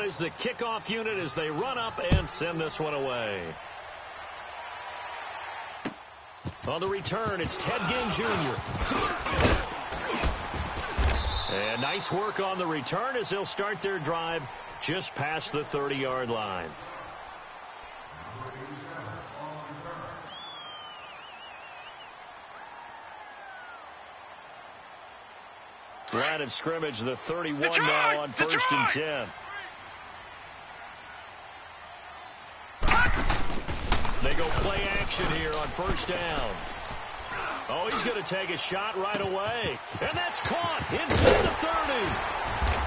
is the kickoff unit as they run up and send this one away. On the return, it's Ted Ginn Jr. And nice work on the return as they'll start their drive just past the 30-yard line. Line of scrimmage, the 31 now on 1st and 10. They go play action here on 1st down. Oh, he's going to take a shot right away. And that's caught inside the 30.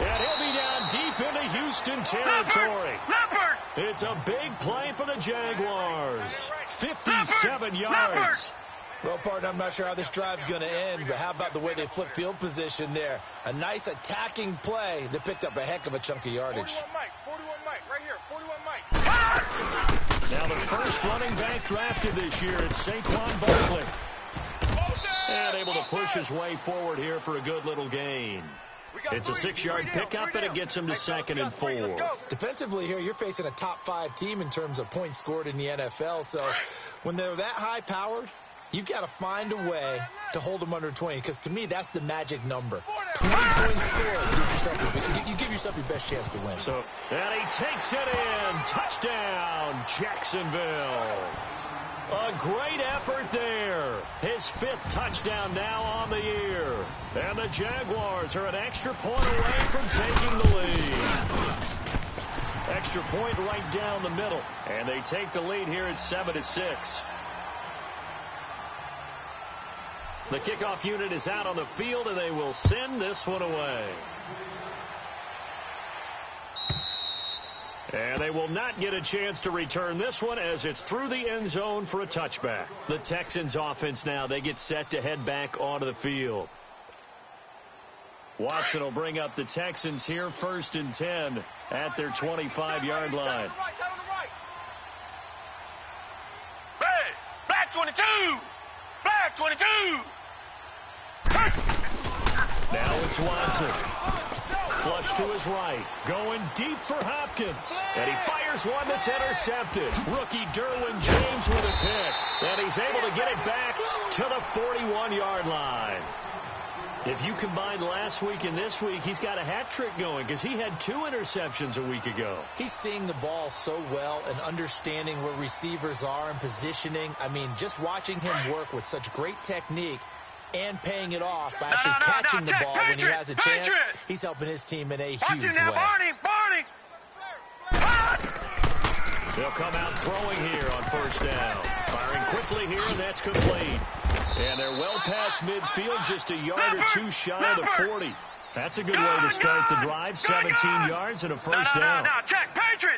And he'll be down deep into Houston territory. It's a big play for the Jaguars. 57 yards. Well, partner, I'm not sure how this drive's going to end, but how about the way they flip field position there? A nice attacking play that picked up a heck of a chunk of yardage. 41 Mike, right here, 41 Mike. Now the first running back drafted this year, it's Saquon Barkley. And able to push his way forward here for a good little gain. It's a 6-yard pickup, and it gets him to 2nd and 4. Defensively here, you're facing a top 5 team in terms of points scored in the NFL. So when they're that high-powered, you've got to find a way to hold them under 20, because to me, that's the magic number. 20 points scored, you give yourself your best chance to win. So, and he takes it in. Touchdown, Jacksonville. A great effort there. His 5th touchdown now on the year. And the Jaguars are an extra point away from taking the lead. Extra point right down the middle. And they take the lead here at 7-6. The kickoff unit is out on the field, and they will send this one away. And they will not get a chance to return this one as it's through the end zone for a touchback. The Texans offense now, they get set to head back onto the field. Watson will bring up the Texans here 1st and 10 at their 25-yard line. Hey, black 22! Black 22! Now it's Watson. Flush to his right. Going deep for Hopkins. And he fires one that's intercepted. Rookie Derwin James with a pick. And he's able to get it back to the 41-yard line. If you combine last week and this week, he's got a hat trick going because he had 2 interceptions a week ago. He's seeing the ball so well and understanding where receivers are and positioning. I mean, just watching him work with such great technique and paying it off by actually catching the ball when he has a chance, he's helping his team in a huge way. Barney! They'll come out throwing here on 1st down. Firing quickly here, and that's complete. And they're well past midfield, just a yard or 2 shy of the 40. That's a good way to start the drive. 17 yards and a 1st down.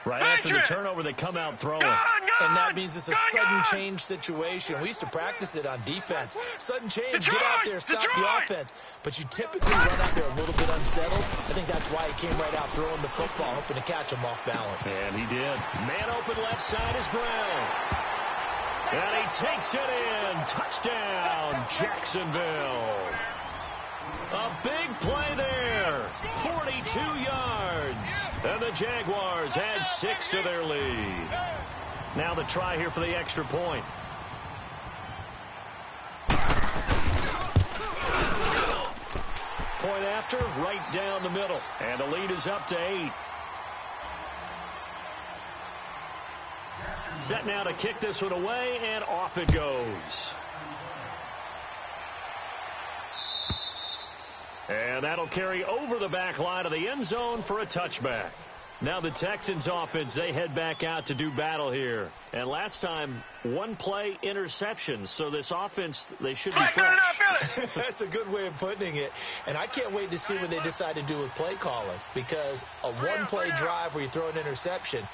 Right after the turnover, they come out throwing. And that means it's a sudden change situation. We used to practice it on defense. Sudden change, get out there, stop the offense. But you typically run out there a little bit unsettled. I think that's why he came right out throwing the football, hoping to catch him off balance. And he did. Man open left side is Brown. And he takes it in. Touchdown, Jacksonville. A big play there. 42 yards. And the Jaguars add 6 to their lead. Now the try here for the extra point. Point after, right down the middle. And the lead is up to 8. Set now to kick this one away, and off it goes. And that'll carry over the back line of the end zone for a touchback. Now the Texans offense, they head back out to do battle here. And last time, 1 play interception. So this offense, they should be fresh. That's a good way of putting it. And I can't wait to see what they decide to do with play calling. Because a 1-play drive where you throw an interception,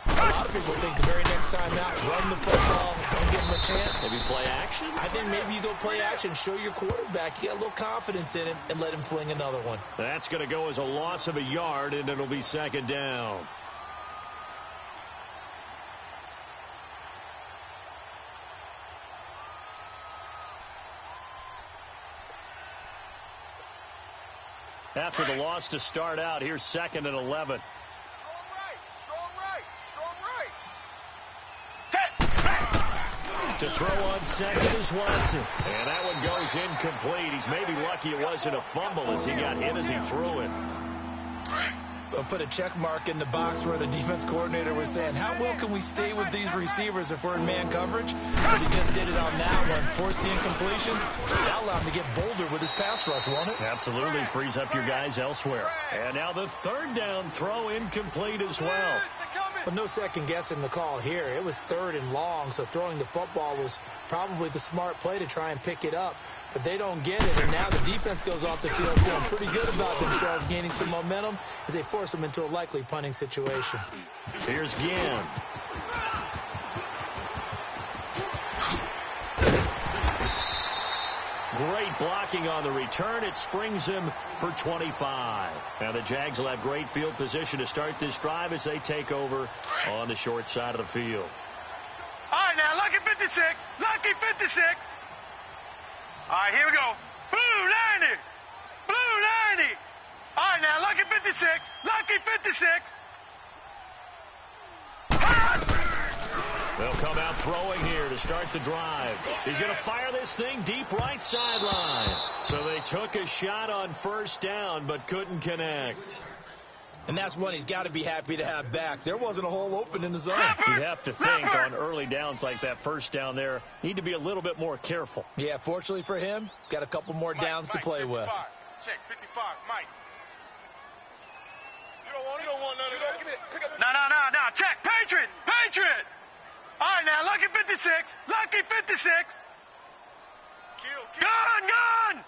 a lot of people think the very next time out, run the football, don't give him a chance. Maybe play action? I think maybe you go play action, show your quarterback, you get a little confidence in him, and let him fling another one. That's going to go as a loss of a yard, and it'll be 2nd down. After the loss to start out, here's 2nd and 11. To throw on second is Watson. And that one goes incomplete. He's maybe lucky it wasn't a fumble as he got hit as he threw it. I'll put a check mark in the box where the defense coordinator was saying, how well can we stay with these receivers if we're in man coverage? But he just did it on that one, forced the incompletion. That allowed him to get bolder with his pass rush, won't it? Absolutely frees up your guys elsewhere. And now the third down throw incomplete as well. But no second guessing the call here. It was third and long, so throwing the football was probably the smart play to try and pick it up. But they don't get it, and now the defense goes off the field feeling pretty good about themselves, gaining some momentum as they force them into a likely punting situation. Here's Ginn. Great blocking on the return. It springs him for 25. Now the Jags will have great field position to start this drive as they take over on the short side of the field. All right, now, lucky 56. Lucky 56. All right, here we go. Blue 90. Blue 90. All right, now, lucky 56. Lucky 56. They'll come out throwing here to start the drive. He's going to fire this thing deep right sideline. So they took a shot on first down but couldn't connect. And that's one he's got to be happy to have back. There wasn't a hole open in the zone. You'd have to think on early downs like that first down there, need to be a little bit more careful. Yeah, fortunately for him, got a couple more downs to play 55. with. Check, 55, Mike. You don't want it? You don't want none of that? No. Check, Patriot. Patriot. All right, now, lucky 56. Lucky 56. Kill. Gun.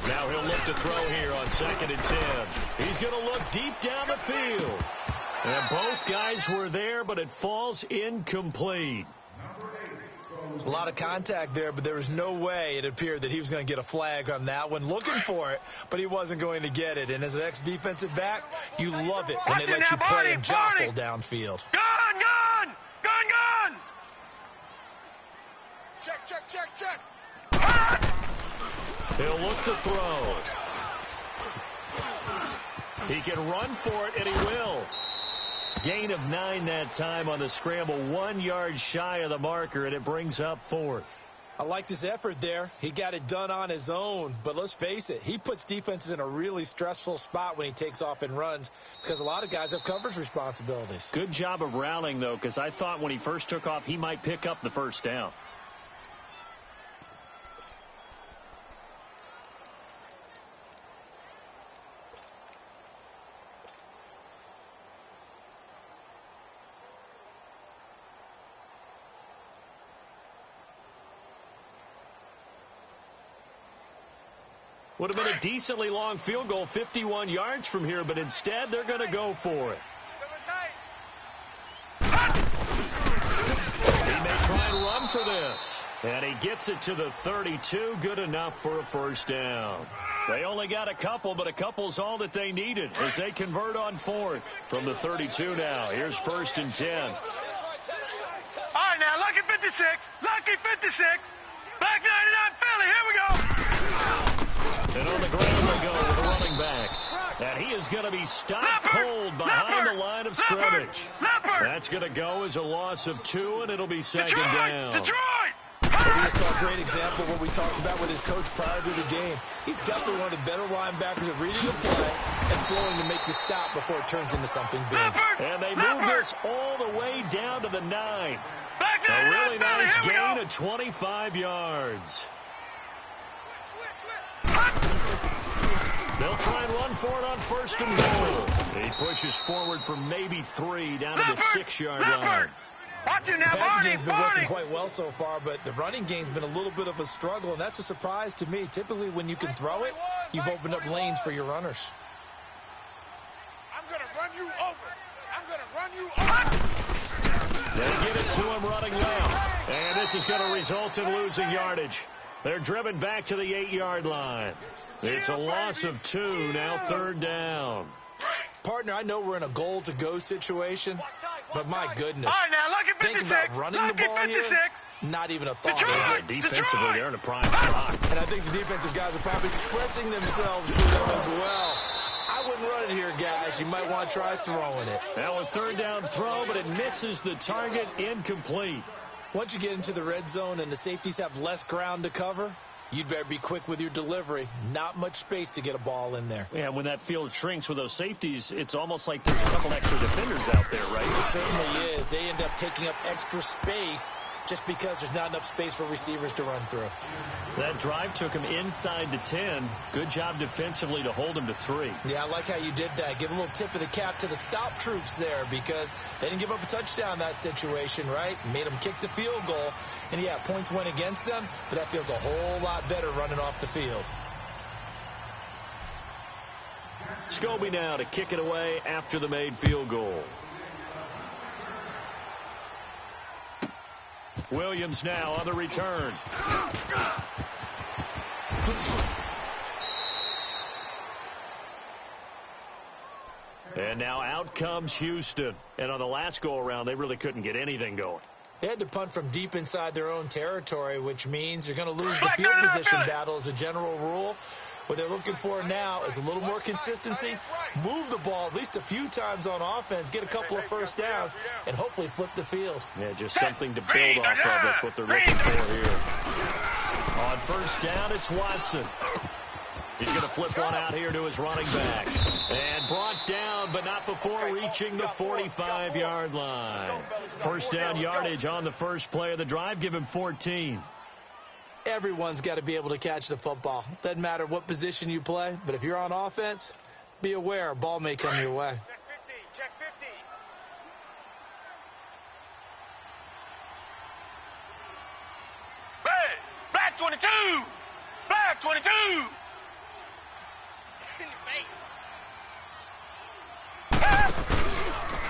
Now he'll look to throw here on 2nd and 10. He's going to look deep down the field. And both guys were there, but it falls incomplete. A lot of contact there, but there was no way it appeared that he was going to get a flag on that one. Looking for it, but he wasn't going to get it. And as an ex-defensive back, you love it when they let you play and jostle downfield. Gun. Check. He'll look to throw. He can run for it, and he will. Gain of 9 that time on the scramble, 1 yard shy of the marker, and it brings up 4th. I liked his effort there. He got it done on his own. But let's face it, he puts defenses in a really stressful spot when he takes off and runs because a lot of guys have coverage responsibilities. Good job of rallying, though, because I thought when he first took off, he might pick up the first down. Would have been a decently long field goal, 51 yards from here, but instead they're going to go for it. He may try and run for this. And he gets it to the 32, good enough for a first down. They only got a couple, but a couple's all that they needed as they convert on 4th from the 32 now. Here's 1st and 10. All right, now, lucky 56. Lucky 56. Back 99 Philly. Here we go. And on the ground they go with the running back. And he is going to be stopped cold behind the line of scrimmage. That's going to go as a loss of 2, and it'll be second down. Detroit! Well, we saw a great example of what we talked about with his coach prior to the game. He's definitely one of the better linebackers at reading the play and throwing to make the stop before it turns into something big. And they move this all the way down to the 9. A really nice gain of 25 yards. They'll try and run for it on 1st and goal. He pushes forward for maybe 3 down to the 6-yard line. Watch it now, The passing game's been working Barney. quite well so far, but the running game's been a little bit of a struggle, and that's a surprise to me. Typically, when you can throw it, you've opened up lanes for your runners. I'm going to run you over. They give it to him running left. And this is going to result in losing yardage. They're driven back to the 8-yard line. It's a loss of 2, now 3rd down. Partner, I know we're in a goal-to-go situation, but my goodness. All right, now, lucky 56. Think about running the ball here, not even a thought, is it? Defensively, they're in a prime spot. And I think the defensive guys are probably expressing themselves to them as well. I wouldn't run it here, guys. You might want to try throwing it. Now a third down throw, but it misses the target. Incomplete. Once you get into the red zone and the safeties have less ground to cover, you'd better be quick with your delivery. Not much space to get a ball in there. Yeah, when that field shrinks with those safeties, it's almost like there's a couple extra defenders out there, right? It certainly is. They end up taking up extra space just because there's not enough space for receivers to run through. That drive took him inside the 10. Good job defensively to hold him to 3. Yeah, I like how you did that. Give a little tip of the cap to the stop troops there because they didn't give up a touchdown in that situation, right? Made them kick the field goal. And, yeah, points went against them, but that feels a whole lot better running off the field. Scobie now to kick it away after the made field goal. Williams now on the return. And now out comes Houston. And on the last go-around, they really couldn't get anything going. They had to punt from deep inside their own territory, which means you're going to lose the field position battle as a general rule. What they're looking for now is a little more consistency, move the ball at least a few times on offense, get a couple of first downs, and hopefully flip the field. Yeah, just something to build off of. That's what they're looking for here. On first down, it's Watson. He's going to flip one out here to his running back. And brought down, but not before reaching the 45-yard line. First down yardage on the first play of the drive. Give him 14. Everyone's got to be able to catch the football. Doesn't matter what position you play, but if you're on offense, be aware a ball may come your way. Check 50. Check 50. Hey, black 22. Black 22.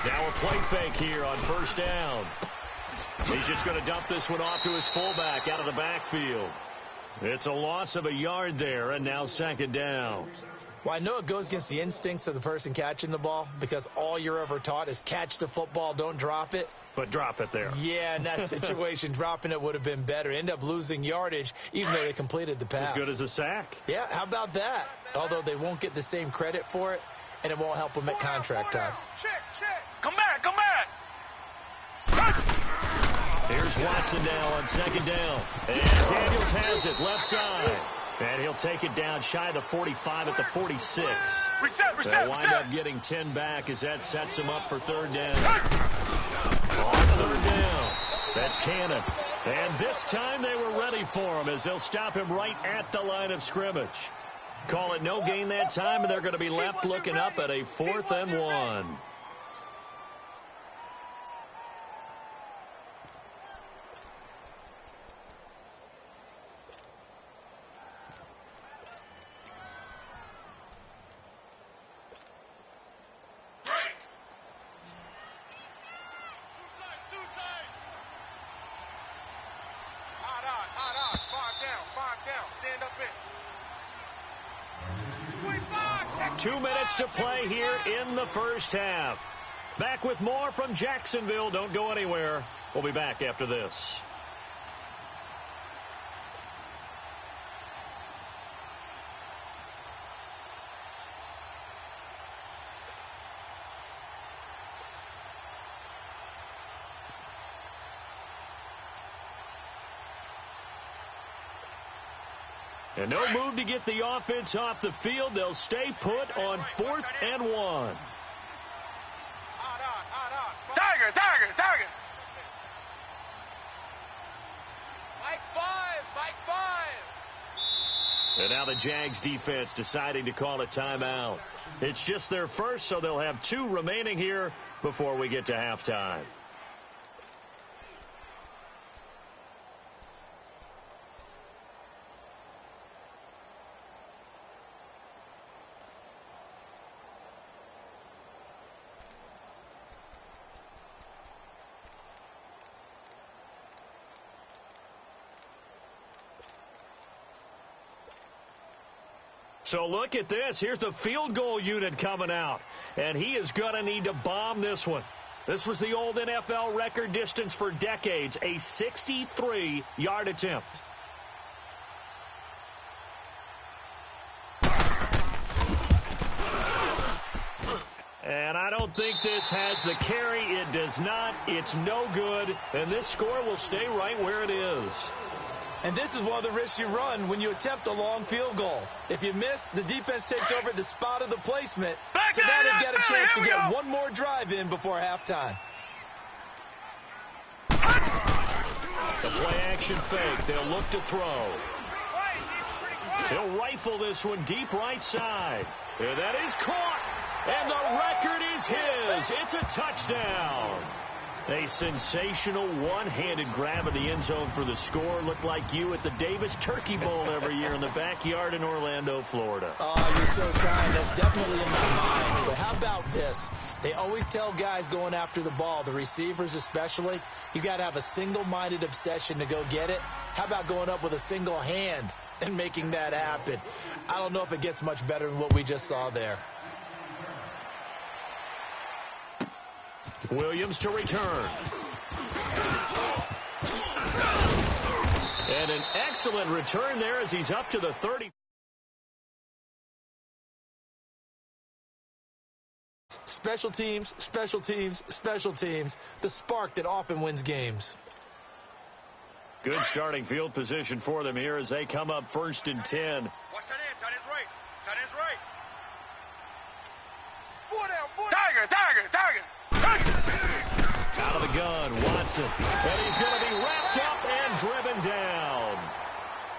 Now a play fake here on first down. He's just going to dump this one off to his fullback out of the backfield. It's a loss of a yard there, and now second down. Well, I know it goes against the instincts of the person catching the ball because all you're ever taught is catch the football, don't drop it. But drop it there. Yeah, in that situation, dropping it would have been better. End up losing yardage, even though they completed the pass. As good as a sack. Yeah, how about that? Although they won't get the same credit for it, and it won't help them at contract time. Check. Come back. Here's Watson now on second down. And Daniels has it left side. And he'll take it down shy of the 45 at the 46. They'll wind up getting 10 back as that sets him up for third down. On third down, that's Cannon. And this time they were ready for him as they'll stop him right at the line of scrimmage. Call it no gain that time, and they're going to be left looking up at a 4th and 1. Five down. Stand up in. 2 minutes to play here in the first half. Back with more from Jacksonville. Don't go anywhere. We'll be back after this. And no move to get the offense off the field. They'll stay put on 4th and 1. Tiger. Mike 5. And now the Jags defense deciding to call a timeout. It's just their first, so they'll have 2 remaining here before we get to halftime. So look at this. Here's the field goal unit coming out. And he is going to need to bomb this one. This was the old NFL record distance for decades, a 63-yard attempt. And I don't think this has the carry. It does not. It's no good. And this score will stay right where it is. And this is one of the risks you run when you attempt a long field goal. If you miss, the defense takes over at the spot of the placement. So now they've got a chance to get one more drive in before halftime. The play-action fake. They'll look to throw. He'll rifle this one deep right side. And that is caught. And the record is his. It's a touchdown. A sensational one-handed grab of the end zone for the score. Looked like you at the Davis Turkey Bowl every year in the backyard in Orlando, Florida. Oh, you're so kind. That's definitely in my mind. But how about this? They always tell guys going after the ball, the receivers especially, you got to have a single-minded obsession to go get it. How about going up with a single hand and making that happen? I don't know if it gets much better than what we just saw there. Williams to return. And an excellent return there as he's up to the 30. Special teams, special teams, special teams. The spark that often wins games. Good starting field position for them here as they come up 1st and 10. Watch that in. Tight end's right. Tight end's right. Tiger. Out of the gun, Watson. And he's going to be wrapped up and driven down.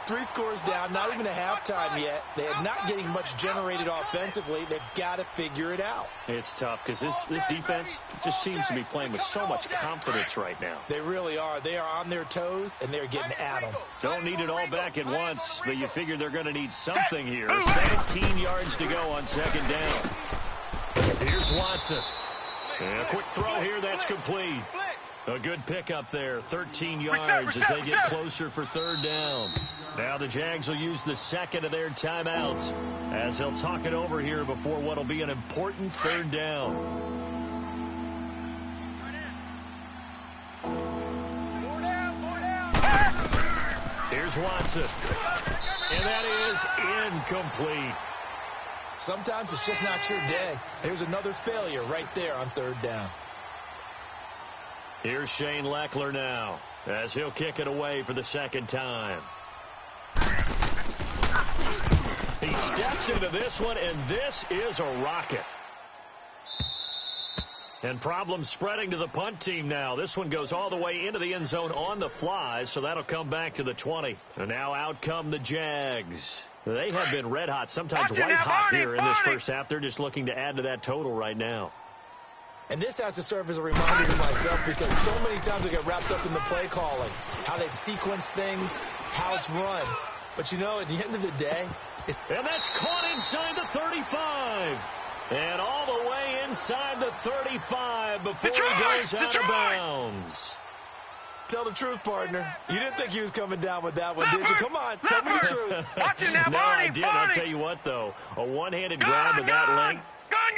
3 scores down, not even a halftime yet. They are not getting much generated offensively. They've got to figure it out. It's tough because this defense just seems to be playing with so much confidence right now. They really are. They are on their toes, and they're getting at them. Don't need it all back at once, but you figure they're going to need something here. 17 yards to go on 2nd down. Here's Watson. And a quick throw here, that's complete. A good pickup there, 13 yards as they get closer for 3rd down. Now the Jags will use the 2nd of their timeouts as they'll talk it over here before what will be an important 3rd down. Here's Watson. And that is incomplete. Sometimes it's just not your day. Here's another failure right there on 3rd down. Here's Shane Leckler now as he'll kick it away for the 2nd time. He steps into this one, and this is a rocket. And problems spreading to the punt team now. This one goes all the way into the end zone on the fly, so that'll come back to the 20. And now out come the Jags. They have been red hot, sometimes white hot here in this first half. They're just looking to add to that total right now. And this has to serve as a reminder to myself because so many times I get wrapped up in the play calling, how they've sequenced things, how it's run. But, you know, at the end of the day, and that's caught inside the 35. And all the way inside the 35 before he goes out of bounds. Tell the truth, partner. You didn't think he was coming down with that one, did you? Come on, tell me the truth. No, I did. I'll tell you what, though. A one-handed grab of that length.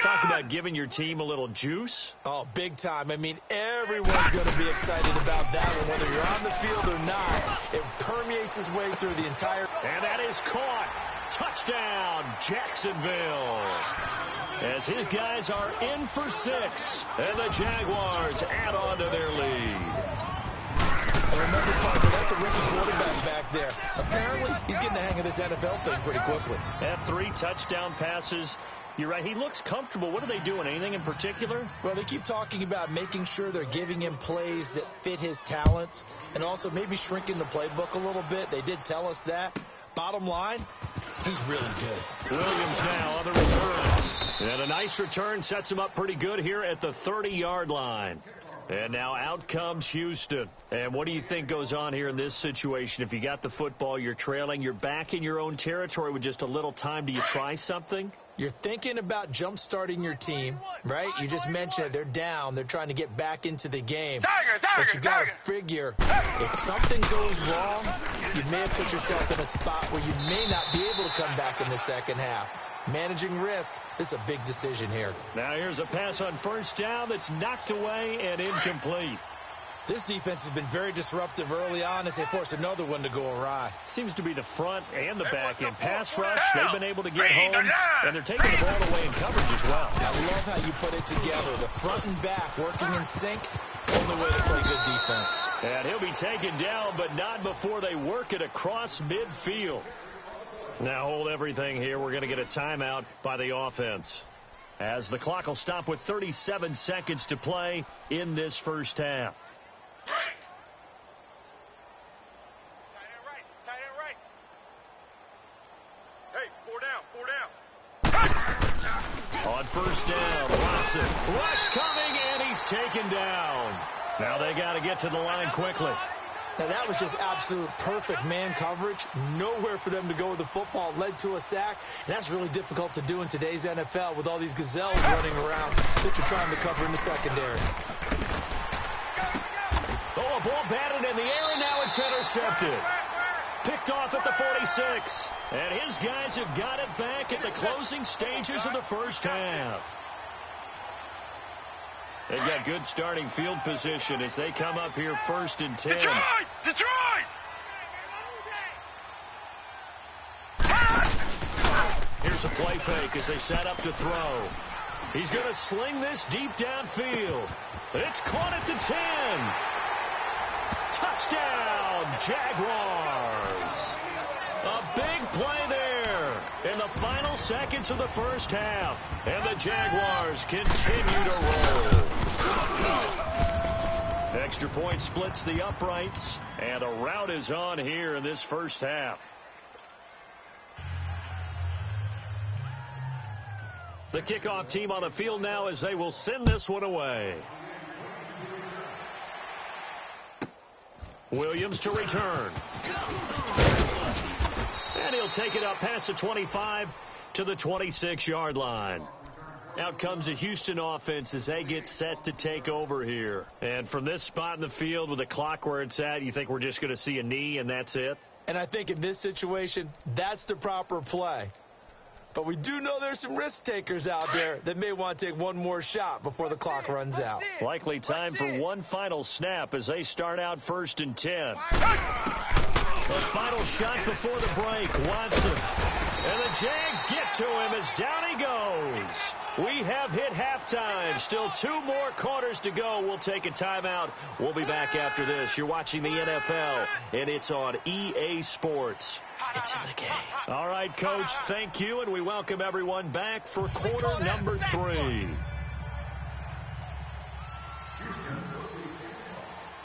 Talk about giving your team a little juice. Oh, big time. I mean, everyone's going to be excited about that one, whether you're on the field or not. It permeates its way through the entire... And that is caught. Touchdown, Jacksonville. As his guys are in for 6. And the Jaguars add on to their lead. And remember, partner, that's a rookie quarterback back there. Apparently, he's getting the hang of this NFL thing pretty quickly. Have 3 touchdown passes. You're right. He looks comfortable. What are they doing? Anything in particular? Well, they keep talking about making sure they're giving him plays that fit his talents and also maybe shrinking the playbook a little bit. They did tell us that. Bottom line, he's really good. Williams now on the return. And a nice return sets him up pretty good here at the 30-yard line. And now out comes Houston. And what do you think goes on here in this situation? If you got the football, you're trailing, you're back in your own territory with just a little time. Do you try something? You're thinking about jump-starting your team, right? You just mentioned it. They're down. They're trying to get back into the game. But you got to figure, if something goes wrong, you may have put yourself in a spot where you may not be able to come back in the second half. Managing risk, this is a big decision here. Now here's a pass on 1st down that's knocked away and incomplete. This defense has been very disruptive early on as they force another one to go awry. Seems to be the front and the back end pass rush. They've been able to get home, and they're taking the ball away in coverage as well. I love how you put it together. The front and back working in sync. Only way to play good defense. And he'll be taken down, but not before they work it across midfield. Now hold everything here. We're going to get a timeout by the offense, as the clock will stop with 37 seconds to play in this first half. On first down, Watson. Rush coming, and he's taken down. Now they got to get to the line quickly. Now that was just absolute perfect man coverage. Nowhere for them to go with the football. Led to a sack, and that's really difficult to do in today's NFL with all these gazelles running around that you're trying to cover in the secondary. Oh, a ball batted in the air, and now it's intercepted. Picked off at the 46. And his guys have got it back at the closing stages of the first half. They've got good starting field position as they come up here 1st and 10. Detroit! Here's a play fake as they set up to throw. He's going to sling this deep downfield. It's caught at the 10. Touchdown, Jaguars. A big play there in the final seconds of the first half. And the Jaguars continue to roll. Extra point splits the uprights, and a rout is on here in this first half. The kickoff team on the field now as they will send this one away. Williams to return. And he'll take it up past the 25 to the 26-yard line. Out comes the Houston offense as they get set to take over here. And from this spot in the field with the clock where it's at, you think we're just going to see a knee and that's it? And I think in this situation, that's the proper play. But we do know there's some risk takers out there that may want to take one more shot before the clock runs out. Likely time for one final snap as they start out 1st and 10. The final shot before the break, Watson. And the Jags get to him as down he goes. We have hit halftime. Still 2 more quarters to go. We'll take a timeout. We'll be back after this. You're watching the NFL, and it's on EA Sports. It's in the game. All right, Coach, thank you, and we welcome everyone back for quarter number 3.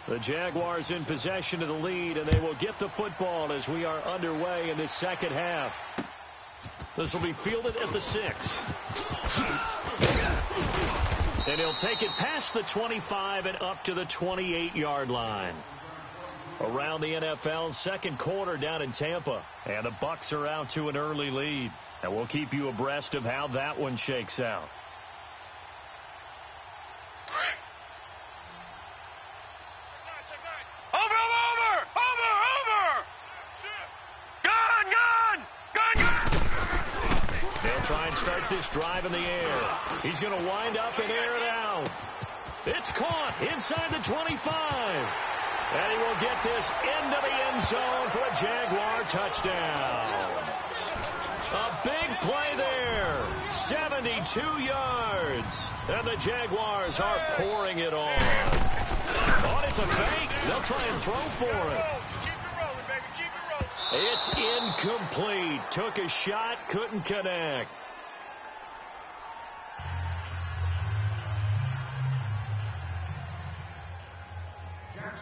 The Jaguars in possession of the lead, and they will get the football as we are underway in this second half. This will be fielded at the 6. And he'll take it past the 25 and up to the 28-yard line. Around the NFL, second quarter down in Tampa. And the Bucs are out to an early lead. And we'll keep you abreast of how that one shakes out. This drive in the air. He's going to wind up and air it out. It's caught inside the 25. And he will get this into the end zone for a Jaguar touchdown. A big play there. 72 yards. And the Jaguars are pouring it on. Oh, it's a fake. They'll try and throw for it. It's incomplete. Took a shot, couldn't connect.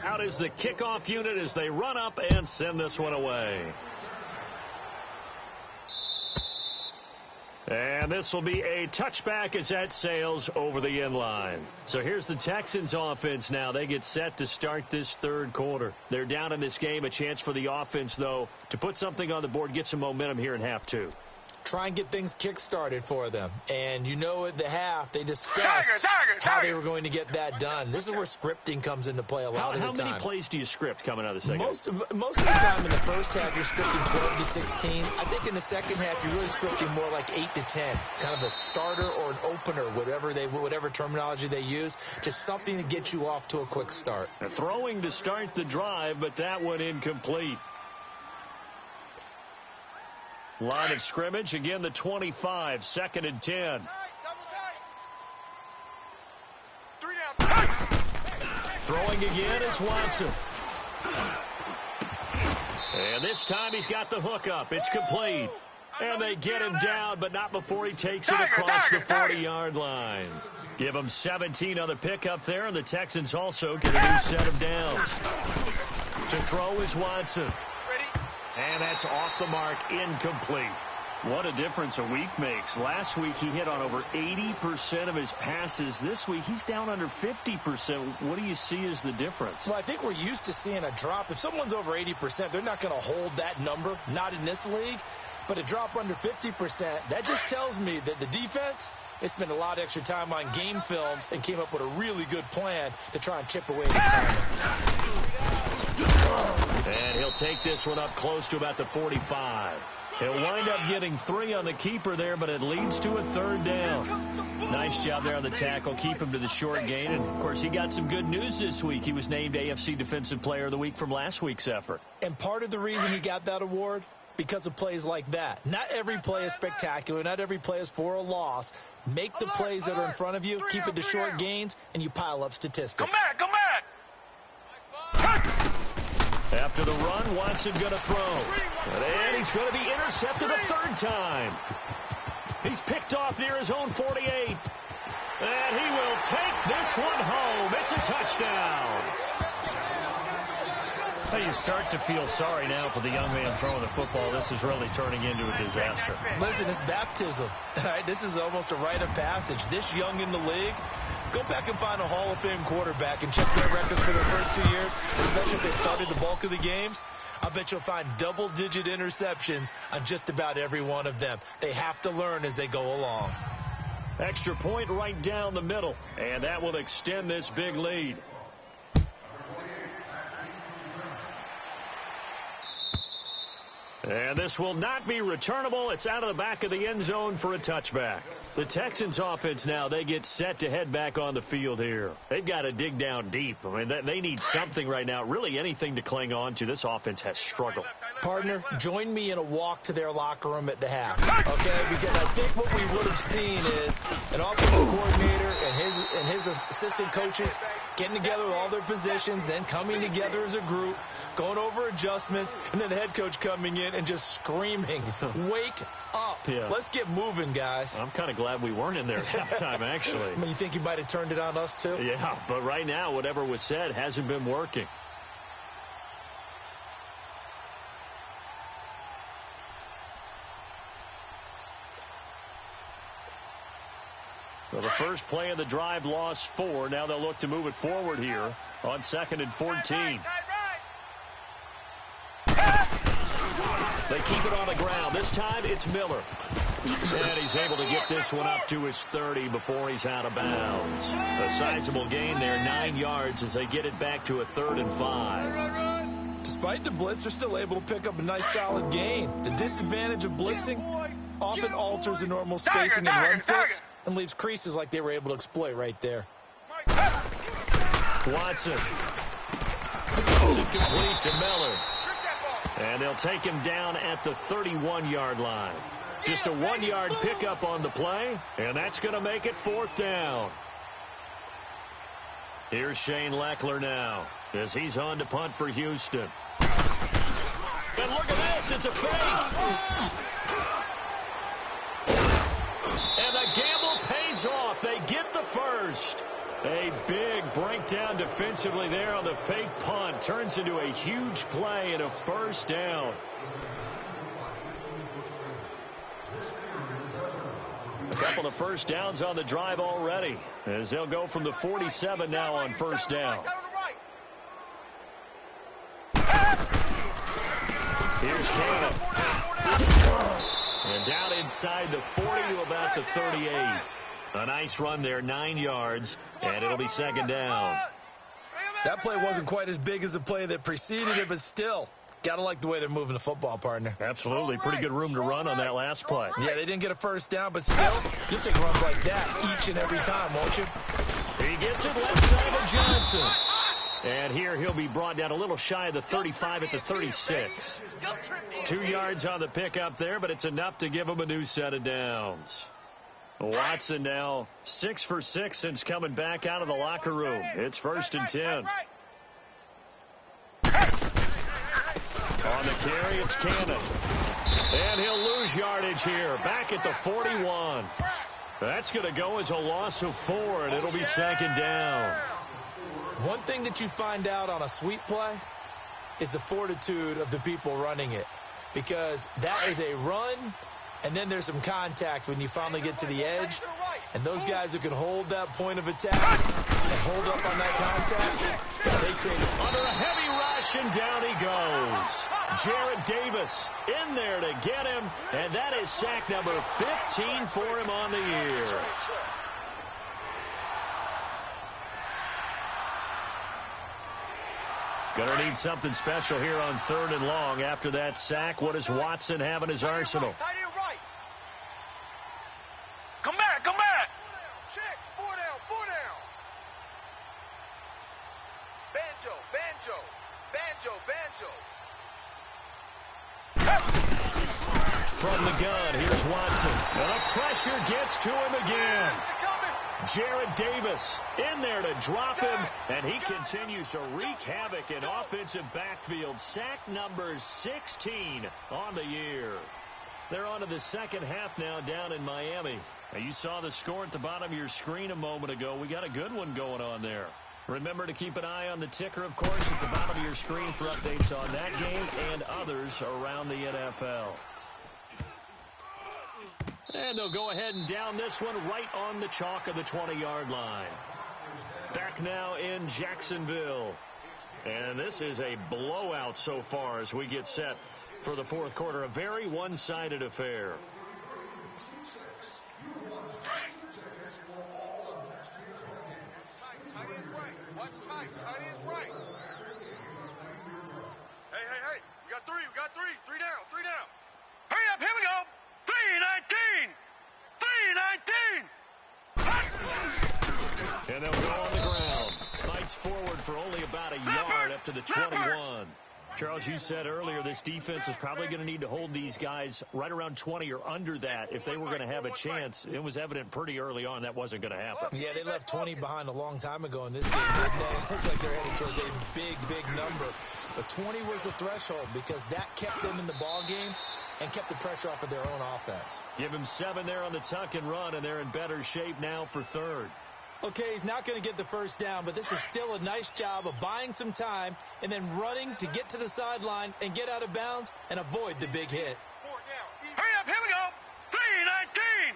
Out is the kickoff unit as they run up and send this one away. And this will be a touchback as that sails over the end line. So here's the Texans offense now. They get set to start this third quarter. They're down in this game. A chance for the offense, though, to put something on the board, get some momentum here in half 2. try and get things kick-started for them. And you know at the half, they discussed how they were going to get that done. This is where scripting comes into play a lot of the time. How many plays do you script coming out of the second? Most of the time in the first half, you're scripting 12 to 16. I think in the second half, you're really scripting more like 8 to 10. Kind of a starter or an opener, whatever terminology they use. Just something to get you off to a quick start. Throwing to start the drive, but that one incomplete. Line of scrimmage, again the 25, 2nd and 10. Throwing again is Watson. And this time he's got the hook up. It's complete. And they get him down, but not before he takes it across the 40-yard line. Give him 17 on the pickup there, and the Texans also get a new set of downs. To throw is Watson. And that's off the mark, incomplete. What a difference a week makes. Last week he hit on over 80% of his passes. This week he's down under 50%. What do you see as the difference? Well, I think we're used to seeing a drop. If someone's over 80%, they're not going to hold that number, not in this league. But a drop under 50%, that just tells me that the defense, they spent a lot of extra time on game films and came up with a really good plan to try and chip away this time. And he'll take this one up close to about the 45. He'll wind up getting 3 on the keeper there, but it leads to a 3rd down. Nice job there on the tackle. Keep him to the short gain. And, of course, he got some good news this week. He was named AFC Defensive Player of the Week from last week's effort. And part of the reason he got that award, because of plays like that. Not every play is spectacular. Not every play is for a loss. Make the plays that are in front of you, keep it to short gains, and you pile up statistics. Come back, come back! After the run, Watson going to throw. And he's going to be intercepted a 3rd time. He's picked off near his own 48. And he will take this one home. It's a touchdown. You start to feel sorry now for the young man throwing the football. This is really turning into a disaster. Listen, it's baptism. All right? This is almost a rite of passage. This young in the league, go back and find a Hall of Fame quarterback and check their records for their first 2 years, especially if they started the bulk of the games. I bet you'll find double-digit interceptions on just about every one of them. They have to learn as they go along. Extra point right down the middle, and that will extend this big lead. And this will not be returnable. It's out of the back of the end zone for a touchback. The Texans offense now, they get set to head back on the field here. They've got to dig down deep. I mean, they need something right now, really anything to cling on to. This offense has struggled. Partner, join me in a walk to their locker room at the half, okay? Because I think what we would have seen is an offensive coordinator and his assistant coaches getting together with all their positions, then coming together as a group, going over adjustments, and then the head coach coming in and just screaming, wake up. Yeah. Let's get moving, guys. I'm kind of glad we weren't in there at halftime, actually. I mean, you think you might have turned it on us, too? Yeah, but right now, whatever was said hasn't been working. So the first play of the drive lost 4. Now they'll look to move it forward here on 2nd and 14. They keep it on the ground. This time it's Miller. And he's able to get this one up to his 30 before he's out of bounds. A sizable gain there, 9 yards as they get it back to a 3rd and 5. Despite the blitz, they're still able to pick up a nice solid gain. The disadvantage of blitzing often alters the normal spacing and run fits and leaves creases like they were able to exploit right there. Watson. It's incomplete to Miller. And they'll take him down at the 31-yard line. Just a 1-yard pickup on the play, and that's going to make it 4th down. Here's Shane Leckler now as he's on to punt for Houston. And look at this, it's a fake. And the gamble pays off. They get the first. A big breakdown defensively there on the fake punt. Turns into a huge play and a 1st down. A couple of 1st downs on the drive already, as they'll go from the 47 now on 1st down. Here's Cannon. And down inside the 40 to about the 38. A nice run there, 9 yards, and it'll be second down. That play wasn't quite as big as the play that preceded it, but still, got to like the way they're moving the football, partner. Absolutely. Pretty good room to run on that last play. Yeah, they didn't get a first down, but still, you'll take runs like that each and every time, won't you? He gets it left side of Johnson. And here he'll be brought down a little shy of the 35 at the 36. 2 yards on the pickup there, but it's enough to give him a new set of downs. Watson now 6 for 6 since coming back out of the locker room. It's 1st and 10. On the carry, it's Cannon. And he'll lose yardage here. Back at the 41. That's going to go as a loss of 4, and it'll be second down. One thing that you find out on a sweep play is the fortitude of the people running it. Because that is a run, and then there's some contact when you finally get to the edge. And those guys who can hold that point of attack and hold up on that contact, they create under a heavy rush, and down he goes. Jarrett Davis in there to get him, and that is sack number 15 for him on the year. Going to need something special here on 3rd and long after that sack. What does Watson have in his arsenal? Come back, come back. Check, 4 down, 4 down. Banjo, banjo, banjo, banjo. From the gun, here's Watson. And the pressure gets to him again. Jarrett Davis in there to drop him, and he continues to wreak havoc in offensive backfield. Sack number 16 on the year. They're on to the second half now down in Miami. Now, you saw the score at the bottom of your screen a moment ago. We got a good one going on there. Remember to keep an eye on the ticker, of course, at the bottom of your screen for updates on that game and others around the NFL. And they'll go ahead and down this one right on the chalk of the 20-yard line. Back now in Jacksonville. And this is a blowout so far as we get set for the fourth quarter. A very one-sided affair. Tight is right. Watch tight. Tight is right. Hey. We got three. Three down. Hurry up, here we go. 3:19. And they'll go on the ground. Fights forward for only about a yard up to the 21. Charles, you said earlier this defense is probably going to need to hold these guys right around 20 or under that if they were going to have a chance. It was evident pretty early on that wasn't going to happen. Yeah, they left 20 behind a long time ago in this game, didn't they? It looks like they're headed towards a big number. But 20 was the threshold because that kept them in the ball game and kept the pressure off of their own offense. Give him 7 there on the tuck and run, and they're in better shape now for 3rd. Okay, he's not going to get the first down, but this is still a nice job of buying some time and then running to get to the sideline and get out of bounds and avoid the big hit. Hurry up, here we go. 3:19.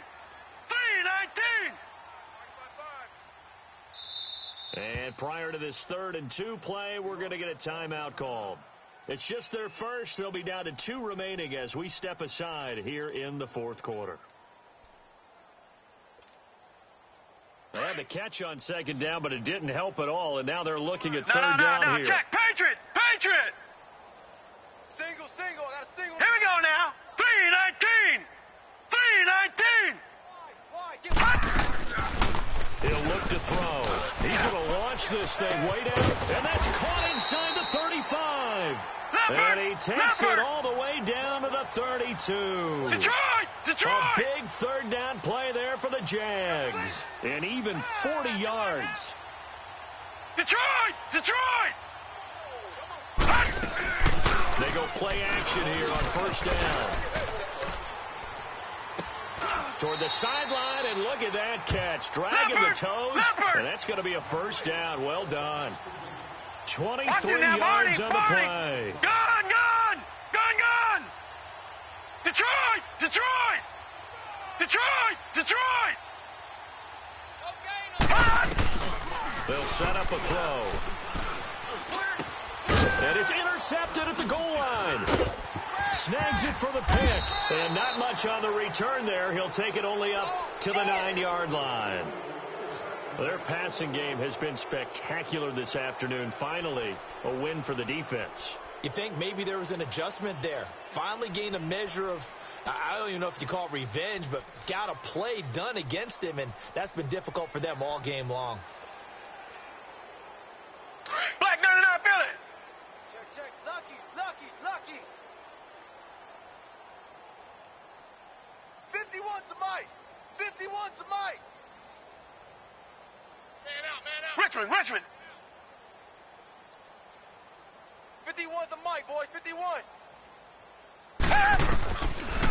And prior to this 3rd and 2 play, we're going to get a timeout called. It's just their first. They'll be down to 2 remaining as we step aside here in the fourth quarter. They had the catch on 2nd down, but it didn't help at all, and now they're looking at 3rd down here. Check, Patriot. Single. I got a single. Here we go now. 3:19. He'll look to throw. He's going to launch this thing way down, and that's caught inside the 35. And he takes it all the way down to the 32. Detroit! A big 3rd down play there for the Jags. And even 40 yards. Detroit! They go play action here on 1st down. Toward the sideline, and look at that catch. Dragging the toes, and that's going to be a 1st down. Well done. 23 yards on the play. Gun! Detroit! They'll set up a throw. And it's intercepted at the goal line. snags it for the pick. And not much on the return there. He'll take it only up to the 9-yard line. Their passing game has been spectacular this afternoon. Finally, a win for the defense. You think maybe there was an adjustment there. Finally gained a measure of, I don't even know if you call it revenge, but got a play done against him, and that's been difficult for them all game long. Black 99, feel it. Check. Lucky. 51's the mic. 51's the mic. Man out. Richmond. 51's the mic, boys. 51.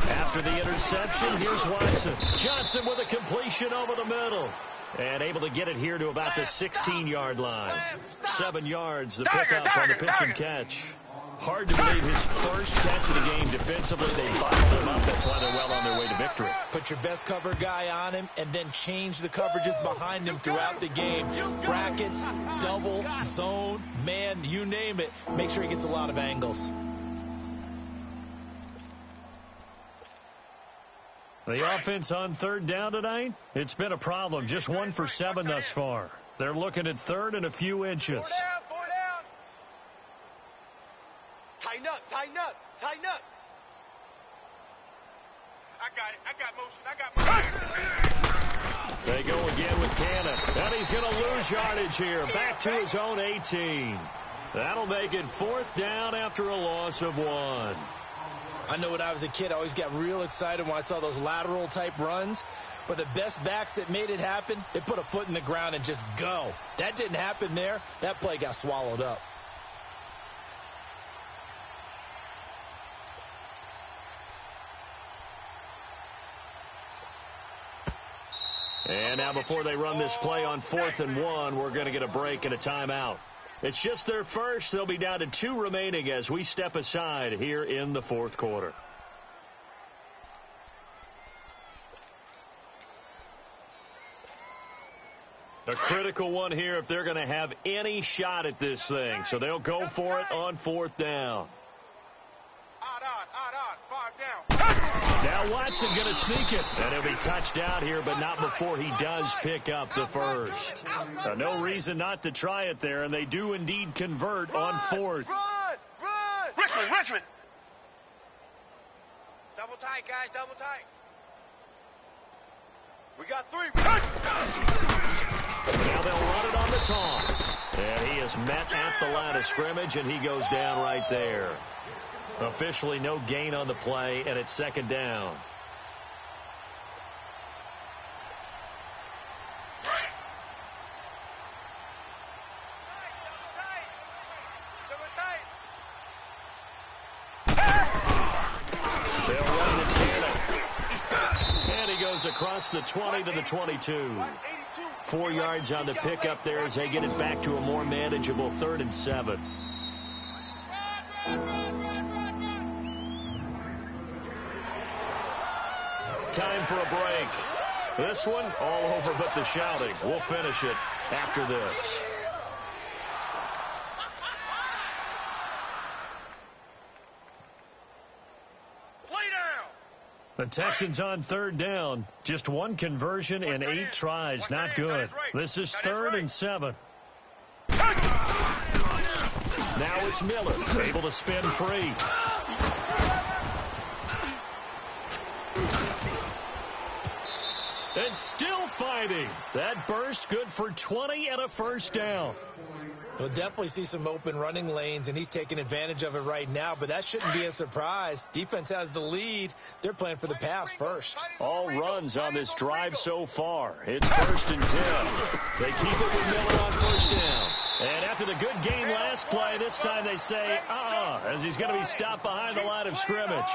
After the interception, here's Watson. Johnson with a completion over the middle. And able to get it here to about the 16-yard line. 7 yards, the pickup on the pitch and catch. Hard to believe his first catch of the game defensively. They bottled him up. That's why they're well on their way to victory. Put your best cover guy on him and then change the coverages behind him throughout the game. Brackets, double, zone, man, you name it. Make sure he gets a lot of angles. The offense on third down tonight, it's been a problem. Just 1 for 7 thus far. They're looking at third and a few inches. 4 down. Tighten up. I got motion. They go again with Cannon. And he's going to lose yardage here. Back to his own 18. That'll make it 4th down after a loss of 1. I know when I was a kid, I always got real excited when I saw those lateral-type runs. But the best backs that made it happen, they put a foot in the ground and just go. That didn't happen there. That play got swallowed up. And now before they run this play on 4th and 1, we're going to get a break and a timeout. It's just their first. They'll be down to 2 remaining as we step aside here in the 4th quarter. A critical one here if they're going to have any shot at this thing. So they'll go for it on 4th down. Odd. 5 down. Now Watson going to sneak it. And he'll be touched out here, but not before he does pick up the first. No reason not to try it there, and they do indeed convert on 4th. Run! Richmond. Double tight, guys. Double tight. We got 3. Now they'll run it on the toss. And he is met at the line of scrimmage, and he goes down right there. Officially no gain on the play, and it's 2nd down. They'll run it Cannon. And he goes across the 20 to the 22. 4 yards on the pickup there as they get it back to a more manageable 3rd and 7. Time for a break. This one all over but the shouting. We'll finish it after this. The Texans on 3rd down. Just 1 conversion in 8 tries. Not good. This is 3rd and 7. Now it's Miller, able to spin free. And still fighting. That burst good for 20 and a 1st down. We'll definitely see some open running lanes, and he's taking advantage of it right now, but that shouldn't be a surprise. Defense has the lead. They're playing for the pass first. All runs on this drive so far. It's 1st and 10. They keep it with Miller on 1st down. And after the good game last play, this time they say, as he's going to be stopped behind the line of scrimmage.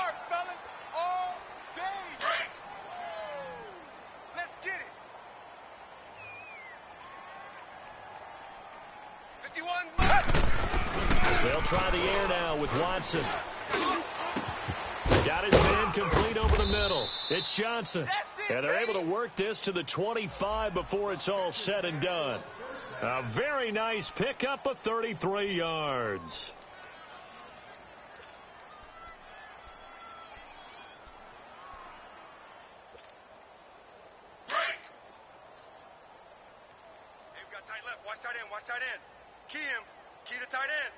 They'll try the air now with Watson. Got his man complete over the middle. It's Johnson. And they're able to work this to the 25 before it's all said and done. A very nice pickup of 33 yards. tight left. Watch tight end. Watch tight end. Key him. Key the tight end.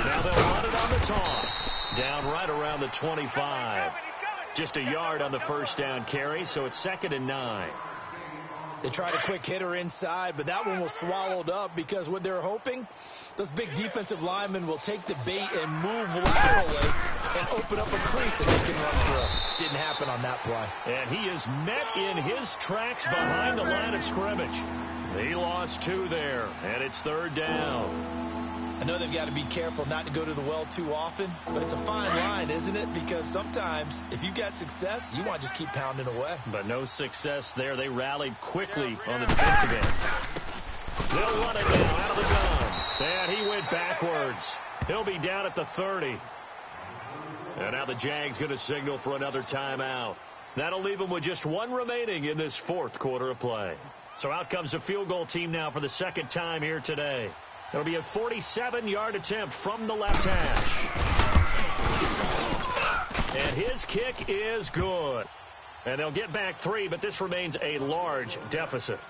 Now they'll run it on the toss. Down right around the 25. Just a yard on the first down carry, so it's 2nd and 9. They tried a quick hitter inside, but that one was swallowed up because what they're hoping, those big defensive linemen will take the bait and move laterally and open up a crease that they can run through. Didn't happen on that play. And he is met in his tracks behind the line of scrimmage. He lost 2 there, and it's 3rd down. I know they've got to be careful not to go to the well too often, but it's a fine line, isn't it? Because sometimes if you've got success, you want to just keep pounding away. But no success there. They rallied quickly on the defensive end. They'll run it now out of the gun. And he went backwards. He'll be down at the 30. And now the Jags going to signal for another timeout. That'll leave them with just 1 remaining in this 4th quarter of play. So out comes the field goal team now for the 2nd time here today. It'll be a 47-yard attempt from the left hash. And his kick is good. And they'll get back 3, but this remains a large deficit.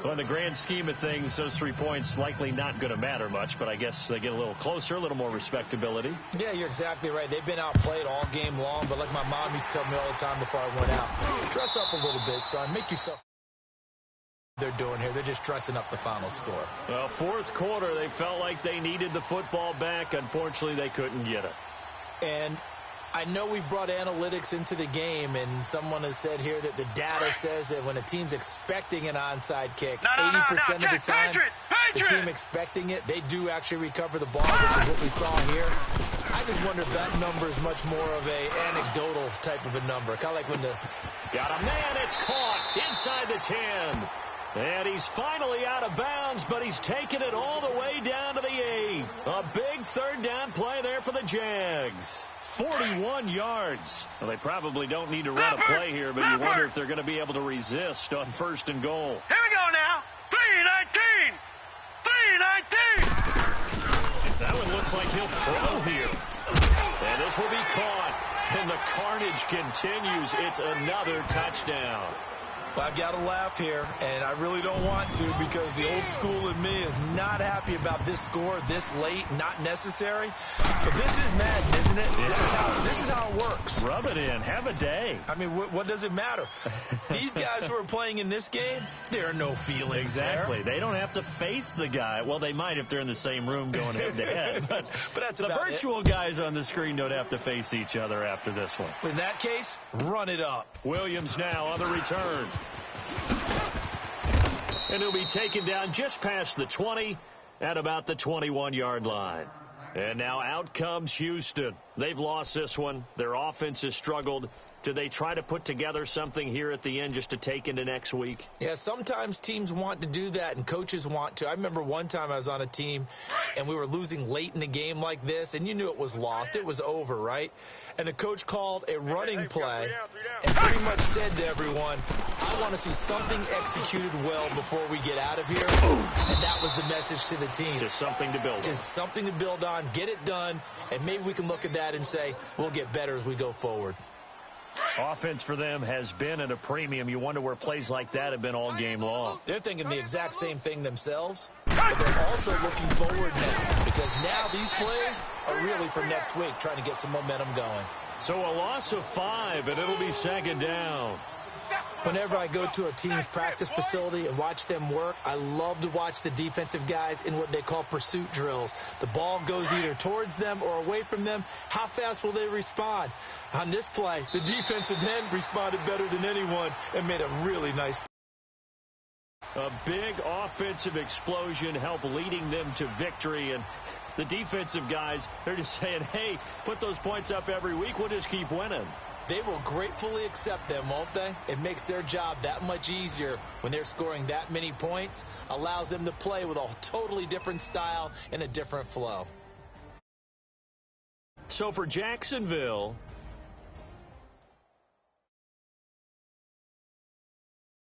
Well, in the grand scheme of things, those 3 points likely not going to matter much, but I guess they get a little closer, a little more respectability. Yeah, you're exactly right. They've been outplayed all game long, but like my mom used to tell me all the time before I went out, dress up a little bit, son. Make yourself... They're doing here. They're just dressing up the final score. Well, 4th quarter, they felt like they needed the football back. Unfortunately, they couldn't get it. And I know we brought analytics into the game, and someone has said here that the data says that when a team's expecting an onside kick, 80% of the time, the team expecting it, they do actually recover the ball, which is what we saw here. I just wonder if that number is much more of a anecdotal type of a number. Kind of like when the... Got a man, it's caught inside the 10. And he's finally out of bounds, but he's taken it all the way down to the 8. A big 3rd down play there for the Jags. 41 yards. Well, they probably don't need to run a play here, but you wonder if they're going to be able to resist on 1st and goal. Here we go now. 3-19. 3-19. That one looks like he'll throw here. And this will be caught. And the carnage continues. It's another touchdown. Well, I've got to laugh here, and I really don't want to because the old school in me is not happy about this score this late, not necessary. But this is Madden, isn't it? Yeah. This is how it works. Rub it in. Have a day. I mean, what does it matter? These guys who are playing in this game, there are no feelings Exactly. there. They don't have to face the guy. Well, they might if they're in the same room going head-to-head. But that's the about virtual guys on the screen don't have to face each other after this one. In that case, run it up. Williams now on the return. And he'll be taken down just past the 20 at about the 21-yard line. And now out comes Houston. They've lost this one. Their offense has struggled. Do they try to put together something here at the end just to take into next week? Yeah, sometimes teams want to do that and coaches want to. I remember one time I was on a team and we were losing late in the game like this, and you knew it was lost. It was over, right? And the coach called a running play and pretty much said to everyone, I want to see something executed well before we get out of here. And that was the message to the team. Just something to build on. Just something to build on, get it done, and maybe we can look at that and say, we'll get better as we go forward. Offense for them has been at a premium. You wonder where plays like that have been all game long. They're thinking the exact same thing themselves, but they're also looking forward now because now these plays are really for next week, trying to get some momentum going. So a loss of 5, and it'll be 2nd down. Whenever I go to a team's practice facility and watch them work, I love to watch the defensive guys in what they call pursuit drills. The ball goes either towards them or away from them. How fast will they respond? On this play, the defensive end responded better than anyone and made a really nice play. A big offensive explosion helped leading them to victory, and the defensive guys, they're just saying, hey, put those points up every week, we'll just keep winning. They will gratefully accept them, won't they? It makes their job that much easier when they're scoring that many points, allows them to play with a totally different style and a different flow. So for Jacksonville,